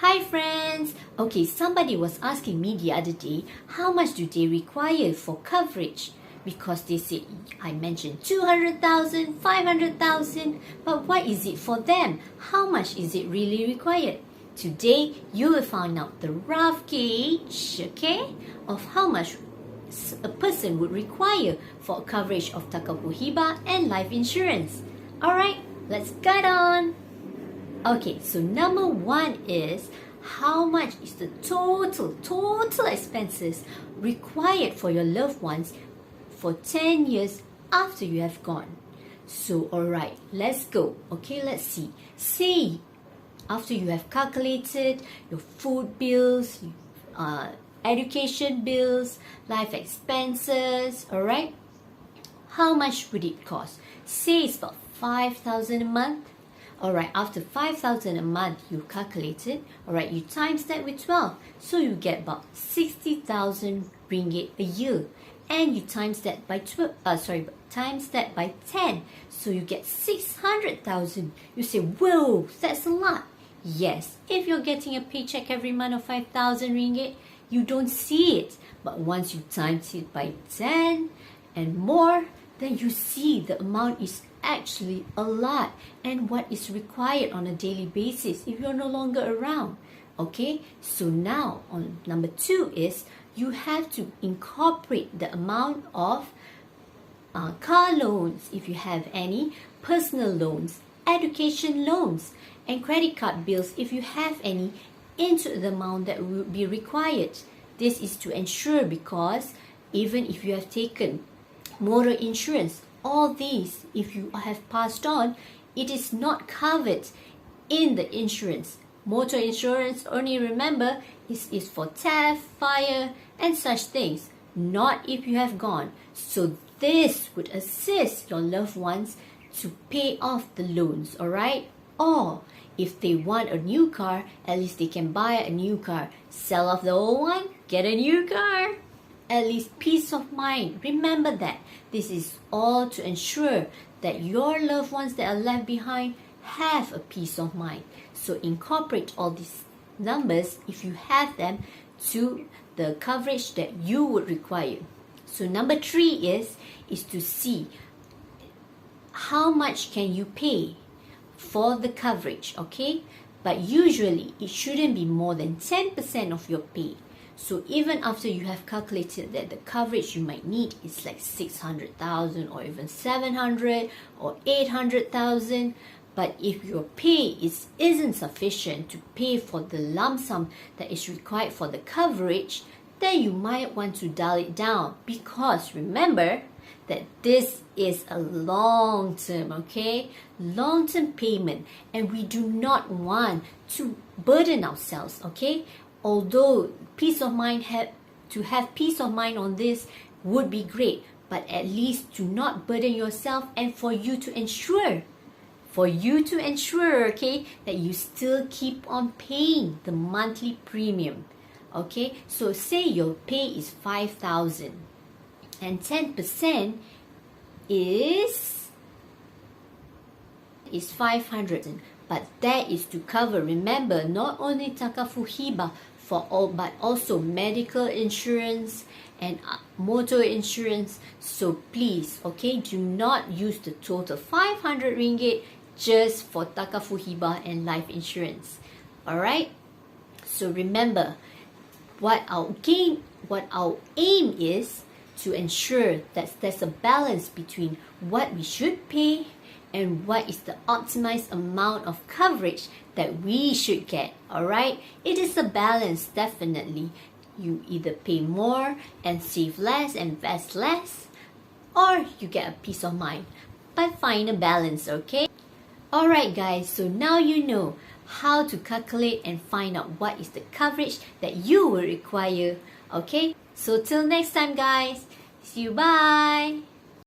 Hi friends! Okay, somebody was asking me the other day, how much do they require for coverage? Because they said, I mentioned 200,000, 500,000, but what is it for them? How much is it really required? Today, you will find out the rough gauge, okay, of how much a person would require for coverage of takaful, hibah and life insurance. Alright, let's get on! Okay, so number one is how much is the total expenses required for your loved ones for 10 years after you have gone. So, alright, let's go. Okay, let's see. Say, after you have calculated your food bills, education bills, life expenses, alright, how much would it cost? Say it's about 5,000 a month. Alright, after 5,000 a month you calculate it, alright, you times that with 12, so you get about 60,000 ringgit a year, and you times that by times that by 10, so you get 600,000. You say, whoa, that's a lot. Yes, if you're getting a paycheck every month of 5,000 ringgit, you don't see it, but once you times it by 10 and more, then you see the amount is actually a lot, and what is required on a daily basis if you're no longer around. Okay, so now on number two is you have to incorporate the amount of car loans if you have any, personal loans, education loans, and credit card bills if you have any, into the amount that will be required. This is to ensure, because even if you have taken motor insurance, all these, if you have passed on, it is not covered in the insurance. Motor insurance, only remember, is for theft, fire, and such things, not if you have gone. So this would assist your loved ones to pay off the loans, alright? Or if they want a new car, at least they can buy a new car. Sell off the old one, get a new car. At least peace of mind. Remember that. This is all to ensure that your loved ones that are left behind have a peace of mind. So incorporate all these numbers, if you have them, to the coverage that you would require. So number three is to see how much can you pay for the coverage, okay? But usually it shouldn't be more than 10% of your pay. So even after you have calculated that the coverage you might need is like 600,000 or even 700 or 800,000, but if your pay isn't sufficient to pay for the lump sum that is required for the coverage, then you might want to dial it down, because remember that this is a long-term, okay? Long-term payment, and we do not want to burden ourselves, okay? Although peace of mind, to have peace of mind on this would be great, but at least do not burden yourself, and for you to ensure, okay, that you still keep on paying the monthly premium. Okay, so say your pay is 5,000 and 10% is 500, but that is to cover, remember, not only takaful, hibah for all, but also medical insurance and motor insurance. So please, okay, do not use the total 500 ringgit just for takaful, hibah and life insurance. Alright, so remember, what our aim is to ensure that there's a balance between what we should pay and what is the optimized amount of coverage that we should get. Alright, it is a balance, definitely. You either pay more and save less, invest less, or you get a peace of mind, but find a balance, okay? Alright guys, so now you know how to calculate and find out what is the coverage that you will require. Okay, so till next time guys, see you, bye.